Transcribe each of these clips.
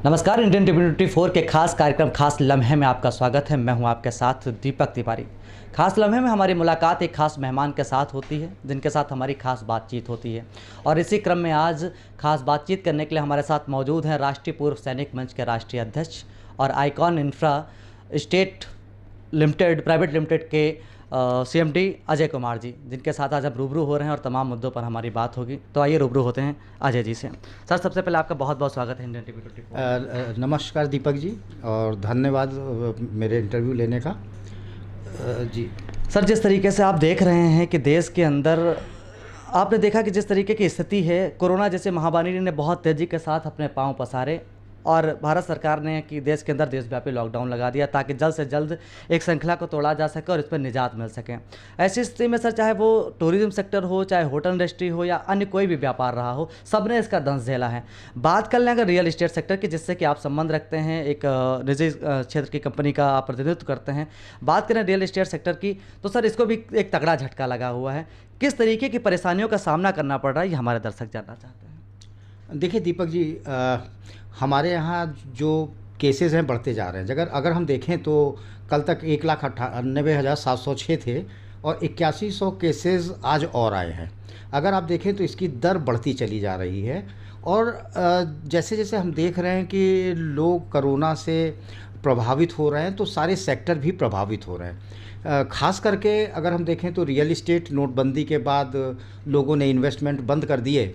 नमस्कार। Indian TV 24 के खास कार्यक्रम खास लम्हे में आपका स्वागत है। मैं हूं आपके साथ दीपक तिवारी। खास लम्हे में हमारी मुलाकात एक खास मेहमान के साथ होती है, जिनके साथ हमारी खास बातचीत होती है। और इसी क्रम में आज खास बातचीत करने के लिए हमारे साथ मौजूद हैं राष्ट्रीय पूर्व सैनिक मंच के राष्ट्रीय अध्यक्ष और icon infra state limited private limited के CMD अजय कुमार जी, जिनके साथ आज हम रूबरू हो रहे हैं और तमाम मुद्दों पर हमारी बात होगी। तो आइए रूबरू होते हैं अजय जी से। सर, सबसे पहले आपका बहुत बहुत स्वागत है इंडियन टीवी 24। नमस्कार दीपक जी, और धन्यवाद मेरे इंटरव्यू लेने का। जी सर, जिस तरीके से आप देख रहे हैं कि देश के अंदर आपने देखा कि जिस तरीके की स्थिति है, कोरोना जैसे महामारी ने बहुत तेज़ी के साथ अपने पांव पसारे और भारत सरकार ने कि देश के अंदर देशव्यापी लॉकडाउन लगा दिया ताकि जल्द से जल्द एक श्रृंखला को तोड़ा जा सके और इस पर निजात मिल सके। ऐसी स्थिति में सर, चाहे वो टूरिज्म सेक्टर हो, चाहे होटल इंडस्ट्री हो या अन्य कोई भी व्यापार रहा हो, सब ने इसका दंश झेला है। बात कर लें अगर रियल इस्टेट सेक्टर की, जिससे कि आप संबंध रखते हैं, एक निजी क्षेत्र की कंपनी का आप प्रतिनिधित्व करते हैं, बात करें रियल इस्टेट सेक्टर की, तो सर इसको भी एक तगड़ा झटका लगा हुआ है। किस तरीके की परेशानियों का सामना करना पड़ रहा है, ये हमारे दर्शक जानना चाहते हैं। देखिए दीपक जी, हमारे यहाँ जो केसेस हैं बढ़ते जा रहे हैं। अगर हम देखें तो कल तक 1,98,706 थे और 8100 केसेस आज और आए हैं। अगर आप देखें तो इसकी दर बढ़ती चली जा रही है। और जैसे जैसे हम देख रहे हैं कि लोग कोरोना से प्रभावित हो रहे हैं, तो सारे सेक्टर भी प्रभावित हो रहे हैं। ख़ास करके अगर हम देखें तो रियल इस्टेट, नोटबंदी के बाद लोगों ने इन्वेस्टमेंट बंद कर दिए,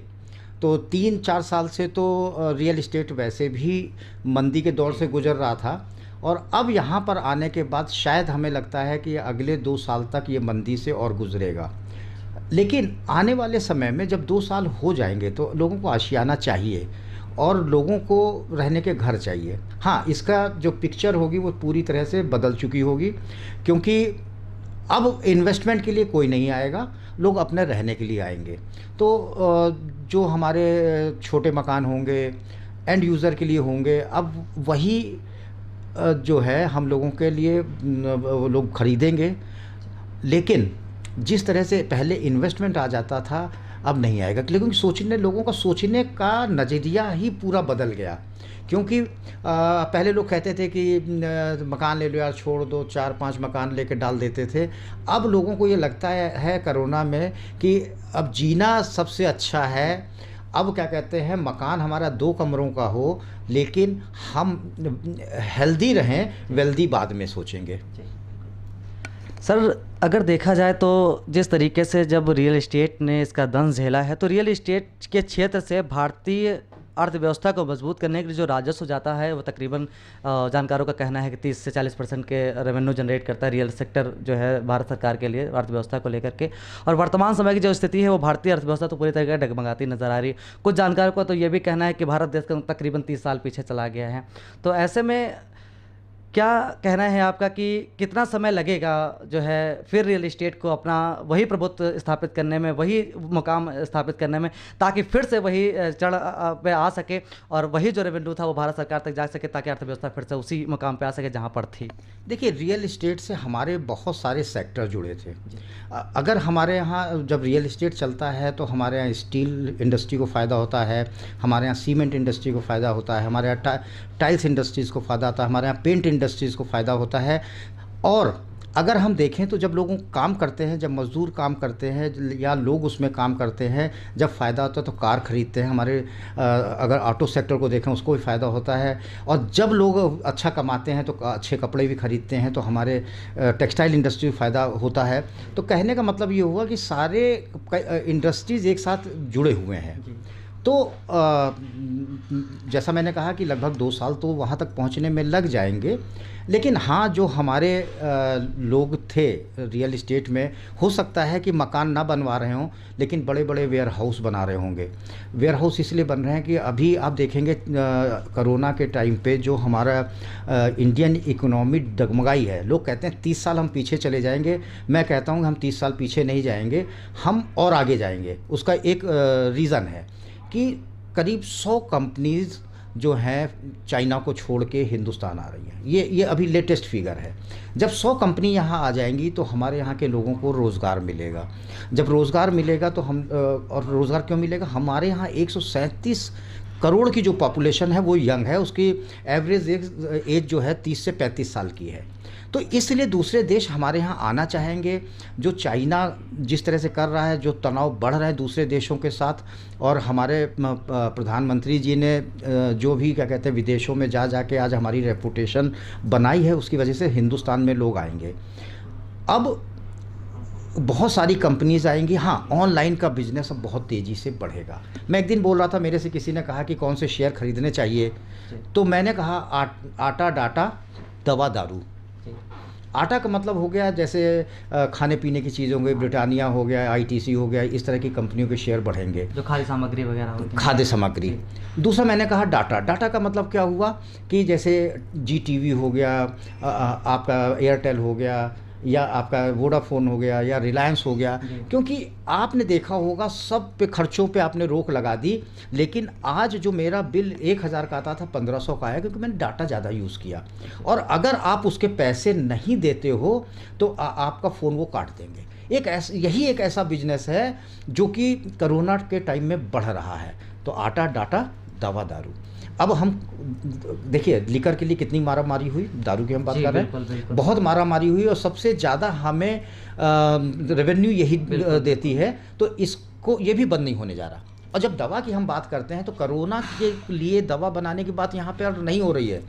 तो 3-4 साल से तो रियल इस्टेट वैसे भी मंदी के दौर से गुजर रहा था। और अब यहाँ पर आने के बाद शायद हमें लगता है कि अगले 2 साल तक ये मंदी से और गुजरेगा। लेकिन आने वाले समय में जब 2 साल हो जाएंगे तो लोगों को आशियाना चाहिए और लोगों को रहने के घर चाहिए। हाँ, इसका जो पिक्चर होगी वो पूरी तरह से बदल चुकी होगी, क्योंकि अब इन्वेस्टमेंट के लिए कोई नहीं आएगा, लोग अपने रहने के लिए आएंगे। तो जो हमारे छोटे मकान होंगे, एंड यूज़र के लिए होंगे, अब वही जो है हम लोगों के लिए वो लोग ख़रीदेंगे। लेकिन जिस तरह से पहले इन्वेस्टमेंट आ जाता था, अब नहीं आएगा, लेकिन लोगों का सोचने का नज़रिया ही पूरा बदल गया। क्योंकि पहले लोग कहते थे कि मकान ले लो यार, छोड़ दो, 4-5 मकान लेके डाल देते थे। अब लोगों को ये लगता है कोरोना में कि अब जीना सबसे अच्छा है। अब क्या कहते हैं, मकान हमारा 2 कमरों का हो, लेकिन हम हेल्दी रहें, वेल्दी बाद में सोचेंगे। सर, अगर देखा जाए तो जिस तरीके से जब रियल इस्टेट ने इसका दंश झेला है, तो रियल इस्टेट के क्षेत्र से भारतीय अर्थव्यवस्था को मजबूत करने के लिए जो राजस्व जाता है वो तकरीबन जानकारों का कहना है कि 30 से 40% के रेवेन्यू जनरेट करता है रियल सेक्टर जो है भारत सरकार के लिए अर्थव्यवस्था को लेकर के। और वर्तमान समय की जो स्थिति है वो भारतीय अर्थव्यवस्था तो पूरी तरीके से डगमगाती नजर आ रही है। कुछ जानकारों का तो ये भी कहना है कि भारत देश का तकरीबन 30 साल पीछे चला गया है। तो ऐसे में क्या कहना है आपका कि कितना समय लगेगा जो है फिर रियल इस्टेट को अपना वही प्रभुत्व स्थापित करने में, वही मुकाम स्थापित करने में, ताकि फिर से वही चढ़ पे आ सके और वही जो रेवेन्यू था वो भारत सरकार तक जा सके, ताकि अर्थव्यवस्था फिर से उसी मुकाम पे आ सके जहां पर थी। देखिए, रियल इस्टेट से हमारे बहुत सारे सेक्टर जुड़े थे। अगर हमारे यहाँ जब रियल इस्टेट चलता है तो हमारे यहाँ स्टील इंडस्ट्री को फ़ायदा होता है, हमारे यहाँ सीमेंट इंडस्ट्री को फ़ायदा होता है, हमारे यहाँ टाइल्स इंडस्ट्रीज़ को फ़ायदा होता है, हमारे यहाँ पेंट इंडस्ट्रीज़ को फ़ायदा होता है। और अगर हम देखें तो जब लोग काम करते हैं, जब मज़दूर काम करते हैं या लोग उसमें काम करते हैं, जब फ़ायदा होता है तो कार ख़रीदते हैं। हमारे अगर ऑटो सेक्टर को देखें उसको भी फ़ायदा होता है। और जब लोग अच्छा कमाते हैं तो अच्छे कपड़े भी ख़रीदते हैं, तो हमारे टेक्सटाइल इंडस्ट्री को फ़ायदा होता है। तो कहने का मतलब ये हुआ कि सारे इंडस्ट्रीज़ एक साथ जुड़े हुए हैं। तो जैसा मैंने कहा कि लगभग 2 साल तो वहाँ तक पहुँचने में लग जाएंगे। लेकिन हाँ, जो हमारे लोग थे रियल इस्टेट में, हो सकता है कि मकान ना बनवा रहे हों, लेकिन बड़े बड़े वेयर हाउस बना रहे होंगे। वेयर हाउस इसलिए बन रहे हैं कि अभी आप देखेंगे कोरोना के टाइम पे जो हमारा इंडियन इकोनॉमी डगमगाई है। लोग कहते हैं 30 साल हम पीछे चले जाएंगे। मैं कहता हूँ हम 30 साल पीछे नहीं जाएंगे, हम और आगे जाएंगे। उसका एक रीज़न है कि करीब 100 कंपनीज़ जो हैं चाइना को छोड़ के हिंदुस्तान आ रही हैं। ये अभी लेटेस्ट फिगर है। जब 100 कंपनी यहाँ आ जाएंगी तो हमारे यहाँ के लोगों को रोज़गार मिलेगा। जब रोज़गार मिलेगा तो हम और रोज़गार क्यों मिलेगा, हमारे यहाँ 137 करोड़ की जो पॉपुलेशन है वो यंग है, उसकी एवरेज एज जो है 30 से 35 साल की है। तो इसलिए दूसरे देश हमारे यहाँ आना चाहेंगे। जो चाइना जिस तरह से कर रहा है, जो तनाव बढ़ रहा है दूसरे देशों के साथ, और हमारे प्रधानमंत्री जी ने जो भी क्या कहते हैं विदेशों में जा के आज हमारी रेपुटेशन बनाई है, उसकी वजह से हिंदुस्तान में लोग आएंगे। अब बहुत सारी कंपनीज आएंगी। हाँ, ऑनलाइन का बिजनेस अब बहुत तेज़ी से बढ़ेगा। मैं एक दिन बोल रहा था, मेरे से किसी ने कहा कि कौन से शेयर खरीदने चाहिए, तो मैंने कहा आटा डाटा दवा दारू। आटा का मतलब हो गया जैसे खाने पीने की चीज़ हो गई, ब्रिटानिया हो गया, आईटीसी हो गया, इस तरह की कंपनियों के शेयर बढ़ेंगे, जो खाद्य सामग्री वगैरह होती है, खाद्य सामग्री। दूसरा मैंने कहा डाटा। डाटा का मतलब क्या हुआ कि जैसे जी टीवी हो गया, आपका एयरटेल हो गया, या आपका वोडाफोन हो गया, या रिलायंस हो गया। क्योंकि आपने देखा होगा सब पे खर्चों पे आपने रोक लगा दी, लेकिन आज जो मेरा बिल 1000 का आता था 1500 का आया, क्योंकि मैंने डाटा ज़्यादा यूज़ किया। और अगर आप उसके पैसे नहीं देते हो तो आपका फ़ोन वो काट देंगे। यही एक ऐसा बिजनेस है जो कि कोरोना के टाइम में बढ़ रहा है। तो आटा डाटा दवा दारू। अब हम देखिए लिकर के लिए कितनी मारामारी हुई, दारू की हम बात कर रहे हैं, बहुत मारामारी हुई, और सबसे ज़्यादा हमें रेवेन्यू यही देती है। तो इसको ये भी बंद नहीं होने जा रहा। और जब दवा की हम बात करते हैं तो कोरोना के लिए दवा बनाने की बात यहाँ पे नहीं हो रही है।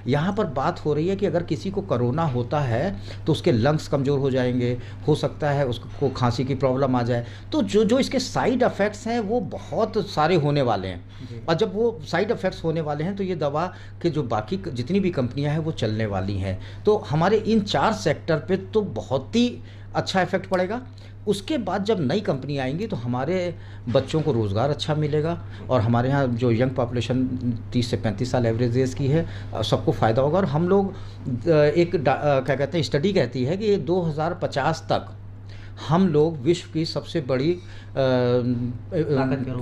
यहाँ पर बात हो रही है कि अगर किसी को कोरोना होता है तो उसके लंग्स कमज़ोर हो जाएंगे, हो सकता है उसको खांसी की प्रॉब्लम आ जाए। तो जो इसके साइड इफ़ेक्ट्स हैं वो बहुत सारे होने वाले हैं। और जब वो साइड इफ़ेक्ट्स होने वाले हैं तो ये दवा के जो बाकी जितनी भी कंपनियां हैं वो चलने वाली हैं। तो हमारे इन 4 सेक्टर पे तो बहुत ही अच्छा इफ़ेक्ट पड़ेगा। उसके बाद जब नई कंपनी आएंगी तो हमारे बच्चों को रोज़गार अच्छा मिलेगा, और हमारे यहाँ जो यंग पॉपुलेशन 30 से 35 साल एवरेज एज की है, सबको फ़ायदा होगा। और हम लोग क्या कहते हैं, स्टडी कहती है कि 2050 तक हम लोग विश्व की सबसे बड़ी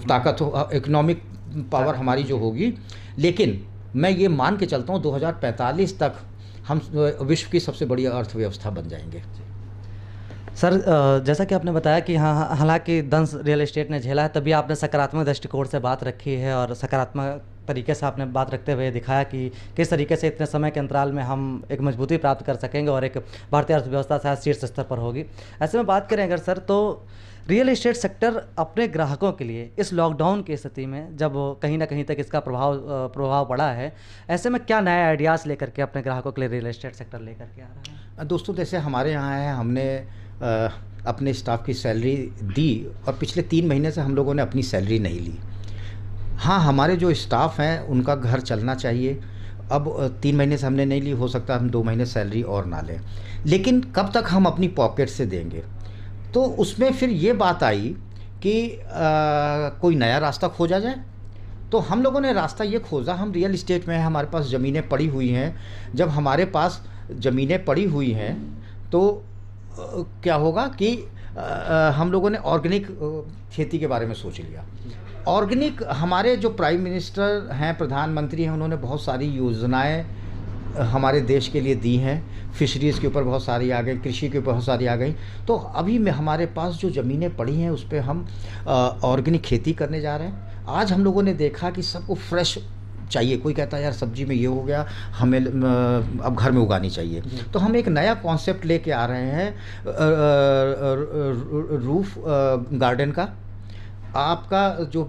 ताकत इकोनॉमिक पावर हमारी जो होगी। लेकिन मैं ये मान के चलता हूँ 2045 तक हम विश्व की सबसे बड़ी अर्थव्यवस्था बन जाएंगे। सर, जैसा कि आपने बताया कि हाँ, हालांकि दंश रियल एस्टेट ने झेला है, तभी आपने सकारात्मक दृष्टिकोण से बात रखी है, और सकारात्मक तरीके से आपने बात रखते हुए दिखाया कि किस तरीके से इतने समय के अंतराल में हम एक मजबूती प्राप्त कर सकेंगे और एक भारतीय अर्थव्यवस्था शायद शीर्ष स्तर पर होगी। ऐसे में बात करें अगर सर, तो रियल एस्टेट सेक्टर अपने ग्राहकों के लिए इस लॉकडाउन की स्थिति में जब कहीं ना कहीं तक इसका प्रभाव पड़ा है, ऐसे में क्या नए आइडियाज़ लेकर के अपने ग्राहकों के लिए रियल एस्टेट सेक्टर लेकर के आ रहा है? दोस्तों, जैसे हमारे यहाँ है, हमने अपने स्टाफ की सैलरी दी, और पिछले 3 महीने से हम लोगों ने अपनी सैलरी नहीं ली। हाँ, हमारे जो स्टाफ हैं उनका घर चलना चाहिए। अब 3 महीने से हमने नहीं ली, हो सकता है हम 2 महीने सैलरी और ना लें, लेकिन कब तक हम अपनी पॉकेट से देंगे? तो उसमें फिर ये बात आई कि कोई नया रास्ता खोजा जाए। तो हम लोगों ने रास्ता ये खोजा, हम रियल इस्टेट में हैं, हमारे पास ज़मीनें पड़ी हुई हैं। जब हमारे पास ज़मीनें पड़ी हुई हैं तो क्या होगा कि हम लोगों ने ऑर्गेनिक खेती के बारे में सोच लिया। ऑर्गेनिक, हमारे जो प्राइम मिनिस्टर हैं, प्रधानमंत्री हैं, उन्होंने बहुत सारी योजनाएं हमारे देश के लिए दी हैं। फिशरीज़ के ऊपर बहुत सारी आ गई, कृषि के ऊपर बहुत सारी आ गई। तो अभी में हमारे पास जो ज़मीनें पड़ी हैं उस पर हम ऑर्गेनिक खेती करने जा रहे हैं। आज हम लोगों ने देखा कि सबको फ्रेश चाहिए। कोई कहता है यार सब्जी में ये हो गया, हमें अब घर में उगानी चाहिए। तो हम एक नया कॉन्सेप्ट लेके आ रहे हैं रूफ गार्डन का। आपका जो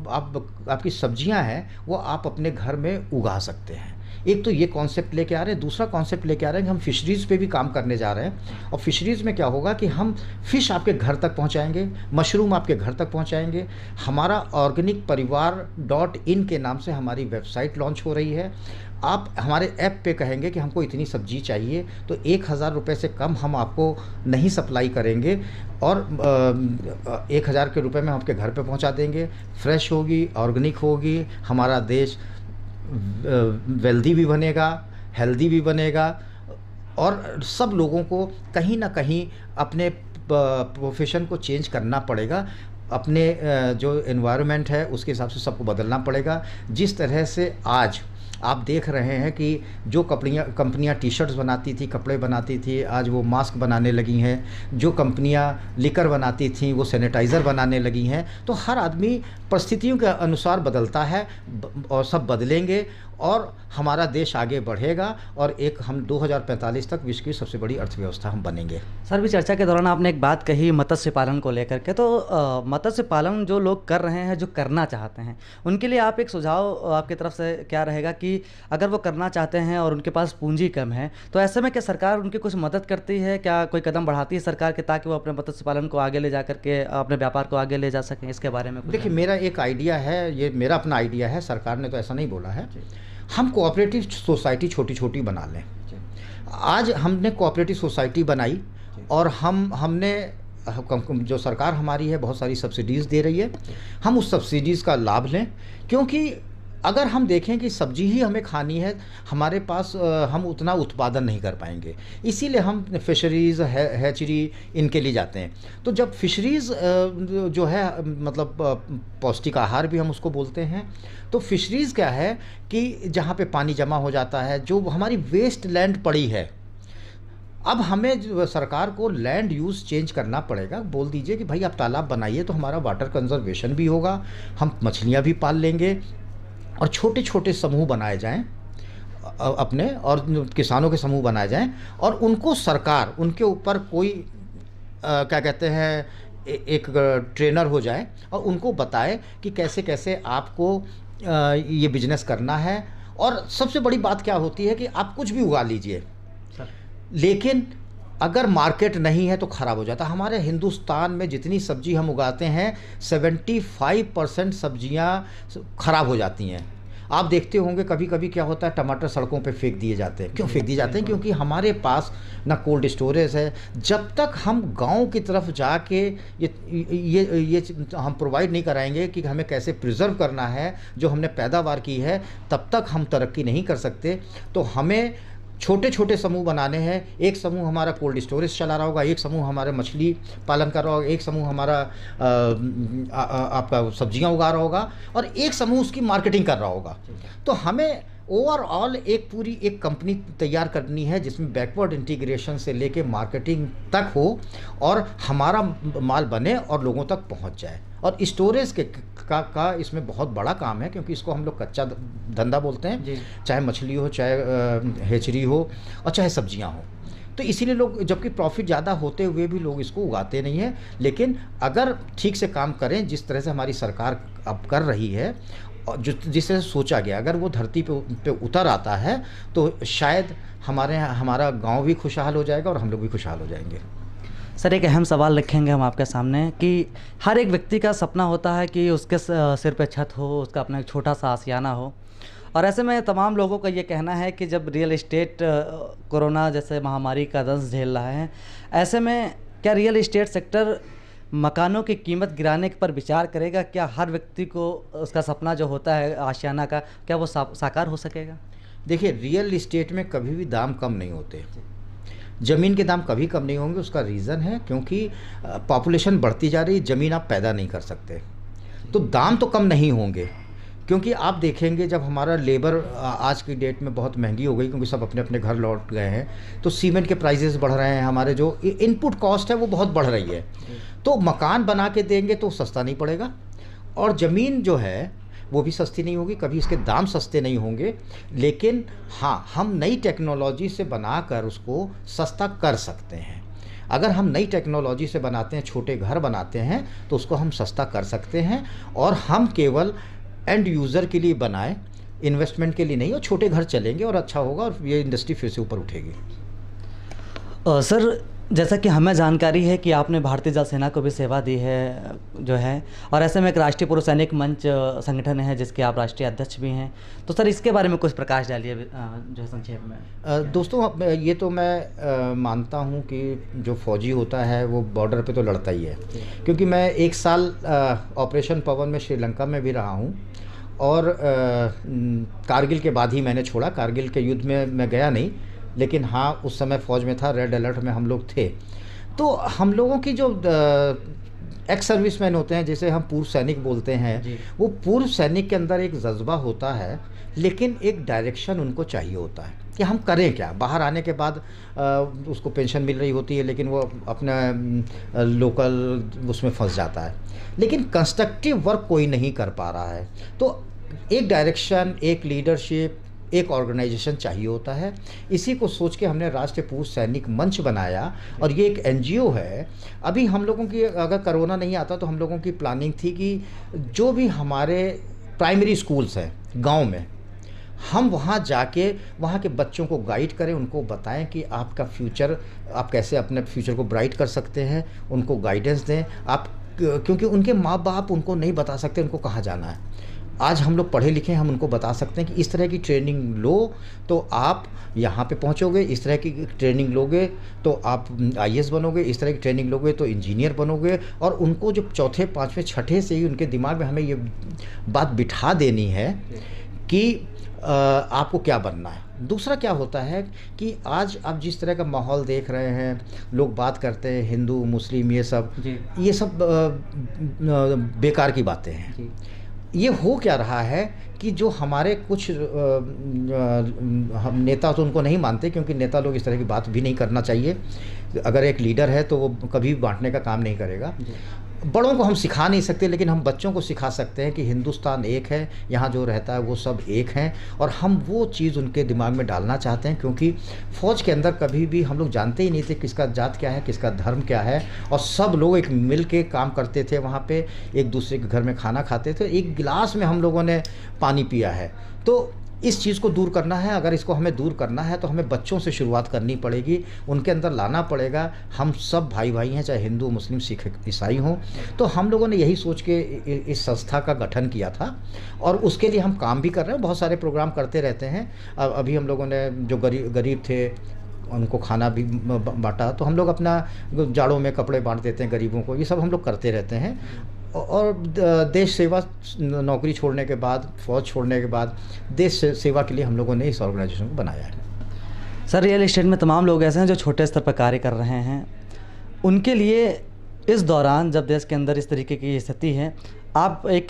आपकी सब्जियां हैं वो आप अपने घर में उगा सकते हैं। एक तो ये कॉन्सेप्ट लेके आ रहे हैं। दूसरा कॉन्सेप्ट लेके आ रहे हैं कि हम फिशरीज़ पे भी काम करने जा रहे हैं। और फिशरीज़ में क्या होगा कि हम फ़िश आपके घर तक पहुंचाएंगे, मशरूम आपके घर तक पहुंचाएंगे। हमारा organicparivar.in के नाम से हमारी वेबसाइट लॉन्च हो रही है। आप हमारे ऐप पे कहेंगे कि हमको इतनी सब्जी चाहिए, तो 1000 रुपये से कम हम आपको नहीं सप्लाई करेंगे, और 1000 के रुपये में हम आपके घर पे पहुंचा देंगे। फ्रेश होगी, ऑर्गेनिक होगी, हमारा देश वेल्दी भी बनेगा, हेल्दी भी बनेगा, और सब लोगों को कहीं ना कहीं अपने प्रोफेशन को चेंज करना पड़ेगा। अपने जो एनवायरनमेंट है उसके हिसाब से सबको बदलना पड़ेगा। जिस तरह से आज आप देख रहे हैं कि जो कंपनियां टी शर्ट्स बनाती थी, कपड़े बनाती थी, आज वो मास्क बनाने लगी हैं। जो कंपनियां लिकर बनाती थी वो सैनिटाइज़र बनाने लगी हैं। तो हर आदमी परिस्थितियों के अनुसार बदलता है और सब बदलेंगे और हमारा देश आगे बढ़ेगा और एक हम 2045 तक विश्व की सबसे बड़ी अर्थव्यवस्था हम बनेंगे। सर भी चर्चा के दौरान आपने एक बात कही मत्स्य पालन को लेकर के, तो मत्स्य पालन जो लोग कर रहे हैं, जो करना चाहते हैं, उनके लिए आप एक सुझाव आपकी तरफ से क्या रहेगा कि अगर वो करना चाहते हैं और उनके पास पूंजी कम है, तो ऐसे में क्या सरकार उनकी कुछ मदद करती है, क्या कोई कदम बढ़ाती है सरकार के ताकि वो अपने मत्स्य पालन को आगे ले जा करके अपने व्यापार को आगे ले जा सकें? इसके बारे में कुछ देखिए, मेरा एक आइडिया है, ये मेरा अपना आइडिया है, सरकार ने तो ऐसा नहीं बोला है। हम कोऑपरेटिव सोसाइटी छोटी छोटी बना लें। आज हमने कोऑपरेटिव सोसाइटी बनाई और हमने जो सरकार हमारी है बहुत सारी सब्सिडीज़ दे रही है, हम उस सब्सिडीज़ का लाभ लें। क्योंकि अगर हम देखें कि सब्जी ही हमें खानी है, हमारे पास हम उतना उत्पादन नहीं कर पाएंगे, इसीलिए हम फिशरीज़ हैचरी इनके लिए जाते हैं। तो जब फिशरीज़ जो है मतलब पौष्टिक आहार भी हम उसको बोलते हैं, तो फिशरीज़ क्या है कि जहाँ पे पानी जमा हो जाता है, जो हमारी वेस्ट लैंड पड़ी है, अब हमें सरकार को लैंड यूज़ चेंज करना पड़ेगा। बोल दीजिए कि भाई आप तालाब बनाइए तो हमारा वाटर कंजर्वेशन भी होगा, हम मछलियाँ भी पाल लेंगे और छोटे छोटे समूह बनाए जाएं अपने, और किसानों के समूह बनाए जाएं और उनको सरकार उनके ऊपर कोई क्या कहते हैं एक ट्रेनर हो जाए और उनको बताए कि कैसे कैसे आपको ये बिजनेस करना है। और सबसे बड़ी बात क्या होती है कि आप कुछ भी उगा लीजिए, लेकिन अगर मार्केट नहीं है तो ख़राब हो जाता है। हमारे हिंदुस्तान में जितनी सब्जी हम उगाते हैं 75% सब्जियां ख़राब हो जाती हैं। आप देखते होंगे कभी कभी क्या होता है, टमाटर सड़कों पे फेंक दिए जाते हैं। क्यों फेंक दिए जाते हैं? क्योंकि हमारे पास ना कोल्ड स्टोरेज है। जब तक हम गांव की तरफ जाके ये हम प्रोवाइड नहीं कराएंगे कि हमें कैसे प्रिजर्व करना है जो हमने पैदावार की है, तब तक हम तरक्की नहीं कर सकते। तो हमें छोटे छोटे समूह बनाने हैं। एक समूह हमारा कोल्ड स्टोरेज चला रहा होगा, एक समूह हमारे मछली पालन कर रहा होगा, एक समूह हमारा आपका सब्जियां उगा रहा होगा और एक समूह उसकी मार्केटिंग कर रहा होगा। तो हमें ओवरऑल एक कंपनी तैयार करनी है जिसमें बैकवर्ड इंटीग्रेशन से लेके मार्केटिंग तक हो और हमारा माल बने और लोगों तक पहुंच जाए। और स्टोरेज का इसमें बहुत बड़ा काम है, क्योंकि इसको हम लोग कच्चा धंधा बोलते हैं, चाहे मछली हो, चाहे हेचरी हो और चाहे सब्जियां हो। तो इसीलिए लोग, जबकि प्रॉफिट ज़्यादा होते हुए भी लोग इसको उगाते नहीं हैं। लेकिन अगर ठीक से काम करें, जिस तरह से हमारी सरकार अब कर रही है और जिससे सोचा गया, अगर वो धरती पे उतर आता है तो शायद हमारा गांव भी खुशहाल हो जाएगा और हम लोग भी खुशहाल हो जाएंगे। सर, एक अहम सवाल रखेंगे हम आपके सामने कि हर एक व्यक्ति का सपना होता है कि उसके सिर पे छत हो, उसका अपना एक छोटा सा आशियाना हो। और ऐसे में तमाम लोगों का ये कहना है कि जब रियल एस्टेट कोरोना जैसे महामारी का दंश झेल रहा है, ऐसे में क्या रियल एस्टेट सेक्टर मकानों की कीमत गिराने पर विचार करेगा? क्या हर व्यक्ति को उसका सपना जो होता है आशियाना का, क्या वो साकार हो सकेगा? देखिए, रियल इस्टेट में कभी भी दाम कम नहीं होते। ज़मीन के दाम कभी कम नहीं होंगे। उसका रीज़न है क्योंकि पॉपुलेशन बढ़ती जा रही, ज़मीन आप पैदा नहीं कर सकते, तो दाम तो कम नहीं होंगे। क्योंकि आप देखेंगे जब हमारा लेबर आज की डेट में बहुत महंगी हो गई, क्योंकि सब अपने अपने घर लौट गए हैं, तो सीमेंट के प्राइसेस बढ़ रहे हैं, हमारे जो इनपुट कॉस्ट है वो बहुत बढ़ रही है। तो मकान बना के देंगे तो सस्ता नहीं पड़ेगा और ज़मीन जो है वो भी सस्ती नहीं होगी, कभी इसके दाम सस्ते नहीं होंगे। लेकिन हाँ, हम नई टेक्नोलॉजी से बनाकर उसको सस्ता कर सकते हैं। अगर हम नई टेक्नोलॉजी से बनाते हैं, छोटे घर बनाते हैं, तो उसको हम सस्ता कर सकते हैं। और हम केवल एंड यूज़र के लिए बनाएं, इन्वेस्टमेंट के लिए नहीं। और छोटे घर चलेंगे और अच्छा होगा और ये इंडस्ट्री फिर से ऊपर उठेगी। सर, जैसा कि हमें जानकारी है कि आपने भारतीय जल सेना को भी सेवा दी है जो है, और ऐसे में एक राष्ट्रीय पूर्व सैनिक मंच संगठन है जिसके आप राष्ट्रीय अध्यक्ष भी हैं। तो सर, इसके बारे में कुछ प्रकाश डालिए जो है संक्षेप में। दोस्तों, ये तो मैं मानता हूँ कि जो फौजी होता है वो बॉर्डर पे तो लड़ता ही है। क्योंकि मैं 1 साल ऑपरेशन पवन में श्रीलंका में भी रहा हूँ और कारगिल के बाद ही मैंने छोड़ा। कारगिल के युद्ध में मैं गया नहीं, लेकिन हाँ उस समय फ़ौज में था, रेड अलर्ट में हम लोग थे। तो हम लोगों की जो एक्स सर्विसमैन होते हैं, जैसे हम पूर्व सैनिक बोलते हैं, जी। वो पूर्व सैनिक के अंदर एक जज्बा होता है, लेकिन एक डायरेक्शन उनको चाहिए होता है कि हम करें क्या। बाहर आने के बाद उसको पेंशन मिल रही होती है, लेकिन वो अपना लोकल उसमें फंस जाता है, लेकिन कंस्ट्रक्टिव वर्क कोई नहीं कर पा रहा है। तो एक डायरेक्शन, एक लीडरशिप, एक ऑर्गेनाइजेशन चाहिए होता है। इसी को सोच के हमने राष्ट्रीय पूर्व सैनिक मंच बनाया, और ये एक एनजीओ है। अभी हम लोगों की, अगर कोरोना नहीं आता तो हम लोगों की प्लानिंग थी कि जो भी हमारे प्राइमरी स्कूल्स हैं गांव में, हम वहाँ जाके वहाँ के बच्चों को गाइड करें, उनको बताएं कि आपका फ्यूचर, आप कैसे अपने फ्यूचर को ब्राइट कर सकते हैं, उनको गाइडेंस दें आप, क्योंकि उनके माँ बाप उनको नहीं बता सकते उनको कहाँ जाना है। आज हम लोग पढ़े लिखे हैं, हम उनको बता सकते हैं कि इस तरह की ट्रेनिंग लो तो आप यहाँ पे पहुँचोगे, इस तरह की ट्रेनिंग लोगे तो आप आईएएस बनोगे, इस तरह की ट्रेनिंग लोगे तो इंजीनियर बनोगे। और उनको जो चौथे, पाँचवें, छठे से ही उनके दिमाग में हमें ये बात बिठा देनी है कि आपको क्या बनना है। दूसरा क्या होता है कि आज आप जिस तरह का माहौल देख रहे हैं, लोग बात करते हैं हिंदू मुस्लिम, ये सब बेकार की बातें हैं। जी। ये हो क्या रहा है कि जो हमारे कुछ हम नेता तो उनको नहीं मानते, क्योंकि नेता लोग इस तरह की बात भी नहीं करना चाहिए। अगर एक लीडर है तो वो कभी बांटने का काम नहीं करेगा। बड़ों को हम सिखा नहीं सकते, लेकिन हम बच्चों को सिखा सकते हैं कि हिंदुस्तान एक है, यहाँ जो रहता है वो सब एक हैं। और हम वो चीज़ उनके दिमाग में डालना चाहते हैं, क्योंकि फ़ौज के अंदर कभी भी हम लोग जानते ही नहीं थे किसका जात क्या है, किसका धर्म क्या है, और सब लोग एक मिल के काम करते थे। वहाँ पे एक दूसरे के घर में खाना खाते थे, एक गिलास में हम लोगों ने पानी पिया है। तो इस चीज़ को दूर करना है। अगर इसको हमें दूर करना है तो हमें बच्चों से शुरुआत करनी पड़ेगी, उनके अंदर लाना पड़ेगा। हम सब भाई भाई हैं, चाहे हिंदू मुस्लिम सिख ईसाई हों। तो हम लोगों ने यही सोच के इस संस्था का गठन किया था, और उसके लिए हम काम भी कर रहे हैं, बहुत सारे प्रोग्राम करते रहते हैं। अभी हम लोगों ने जो गरीब थे उनको खाना भी बांटा, तो हम लोग अपना जाड़ों में कपड़े बांट देते हैं गरीबों को, ये सब हम लोग करते रहते हैं। और देश सेवा, नौकरी छोड़ने के बाद, फ़ौज छोड़ने के बाद देश सेवा के लिए हम लोगों ने इस ऑर्गेनाइजेशन को बनाया है। सर, रियल एस्टेट में तमाम लोग ऐसे हैं जो छोटे स्तर पर कार्य कर रहे हैं, उनके लिए इस दौरान जब देश के अंदर इस तरीके की स्थिति है, आप एक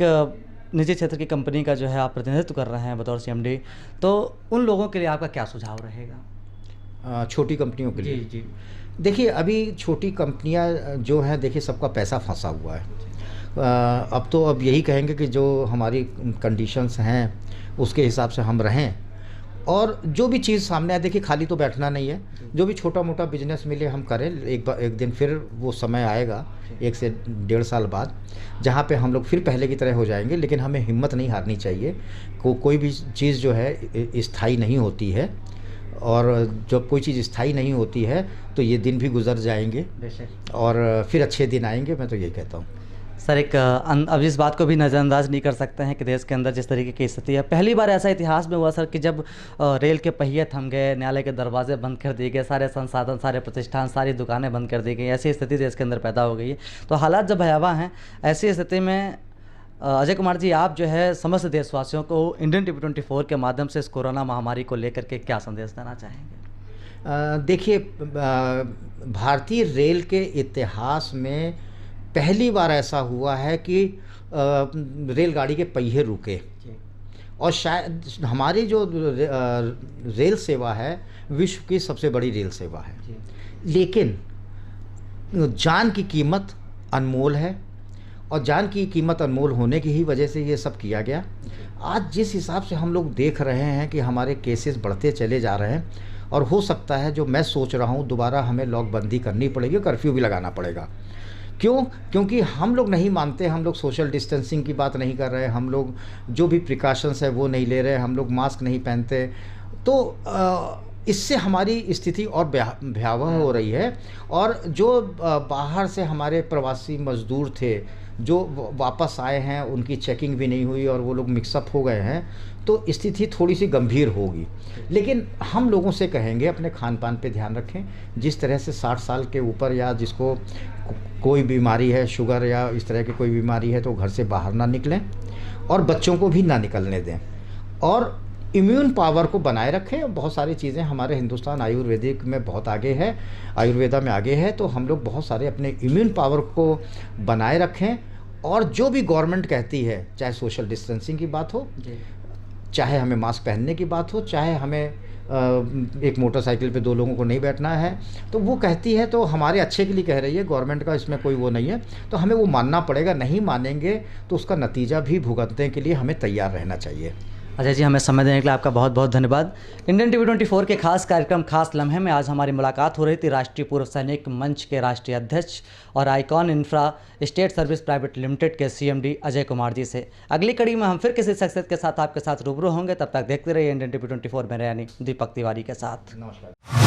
निजी क्षेत्र की कंपनी का जो है आप प्रतिनिधित्व कर रहे हैं बतौर सीएमडी, तो उन लोगों के लिए आपका क्या सुझाव रहेगा? छोटी कंपनियों के लिए? जी। देखिए, अभी छोटी कंपनियां जो हैं, देखिए सबका पैसा फंसा हुआ है। अब तो अब यही कहेंगे कि जो हमारी कंडीशंस हैं उसके हिसाब से हम रहें, और जो भी चीज़ सामने आए, देखिए खाली तो बैठना नहीं है। जो भी छोटा मोटा बिजनेस मिले हम करें। एक दिन फिर वो समय आएगा 1 से 1.5 साल बाद, जहाँ पे हम लोग फिर पहले की तरह हो जाएंगे। लेकिन हमें हिम्मत नहीं हारनी चाहिए। कोई भी चीज़ जो है स्थायी नहीं होती है, और जब कोई चीज़ स्थायी नहीं होती है तो ये दिन भी गुजर जाएंगे और फिर अच्छे दिन आएंगे। मैं तो यही कहता हूँ। सर, अब इस बात को भी नज़रअंदाज नहीं कर सकते हैं कि देश के अंदर जिस तरीके की स्थिति है, पहली बार ऐसा इतिहास में हुआ सर कि जब रेल के पहिए थम गए, न्यायालय के दरवाजे बंद कर दिए गए, सारे संसाधन, सारे प्रतिष्ठान, सारी दुकानें बंद कर दी गई, ऐसी स्थिति देश के अंदर पैदा हो गई है। तो हालात जब भयावह हैं, ऐसी स्थिति में अजय कुमार जी, आप जो है समस्त देशवासियों को इंडियन टीवी 24 के माध्यम से इस कोरोना महामारी को लेकर के क्या संदेश देना चाहेंगे? देखिए, भारतीय रेल के इतिहास में पहली बार ऐसा हुआ है कि रेलगाड़ी के पहिए रुके, और शायद हमारी जो रेल सेवा है विश्व की सबसे बड़ी रेल सेवा है। लेकिन जान की कीमत अनमोल है, और जान की कीमत अनमोल होने की ही वजह से ये सब किया गया। आज जिस हिसाब से हम लोग देख रहे हैं कि हमारे केसेस बढ़ते चले जा रहे हैं, और हो सकता है, जो मैं सोच रहा हूँ, दोबारा हमें लॉकबंदी करनी पड़ेगी, कर्फ्यू भी लगाना पड़ेगा। क्यों? क्योंकि हम लोग नहीं मानते, हम लोग सोशल डिस्टेंसिंग की बात नहीं कर रहे, हम लोग जो भी प्रिकॉशंस है वो नहीं ले रहे, हम लोग मास्क नहीं पहनते। तो इससे हमारी स्थिति और भयावह हो रही है। और जो बाहर से हमारे प्रवासी मजदूर थे जो वापस आए हैं, उनकी चेकिंग भी नहीं हुई और वो लोग मिक्सअप हो गए हैं, तो स्थिति थोड़ी सी गंभीर होगी। लेकिन हम लोगों से कहेंगे अपने खान पान पे ध्यान रखें। जिस तरह से 60 साल के ऊपर या जिसको कोई बीमारी है, शुगर या इस तरह की कोई बीमारी है, तो घर से बाहर ना निकलें, और बच्चों को भी ना निकलने दें। और इम्यून पावर को बनाए रखें। बहुत सारी चीज़ें हमारे हिंदुस्तान आयुर्वेदिक में बहुत आगे है, आयुर्वेदा में आगे है, तो हम लोग बहुत सारे अपने इम्यून पावर को बनाए रखें। और जो भी गवर्नमेंट कहती है, चाहे सोशल डिस्टेंसिंग की बात हो, चाहे हमें मास्क पहनने की बात हो, चाहे हमें एक मोटरसाइकिल पे 2 लोगों को नहीं बैठना है, तो वो कहती है तो हमारे अच्छे के लिए कह रही है, गवर्नमेंट का इसमें कोई वो नहीं है, तो हमें वो मानना पड़ेगा। नहीं मानेंगे तो उसका नतीजा भी भुगतने के लिए हमें तैयार रहना चाहिए। अजय जी, हमें समय देने के लिए आपका बहुत बहुत धन्यवाद। इंडियन टीवी 24 के खास कार्यक्रम खास लम्हे में आज हमारी मुलाकात हो रही थी राष्ट्रीय पूर्व सैनिक मंच के राष्ट्रीय अध्यक्ष और icon infra state service private limited के CMD अजय कुमार जी से। अगली कड़ी में हम फिर किसी शख्सियत के साथ आपके साथ रूबरू होंगे। तब तक देखते रहिए इंडियन टीवी 24 में, यानी दीपक तिवारी के साथ। नमस्कार।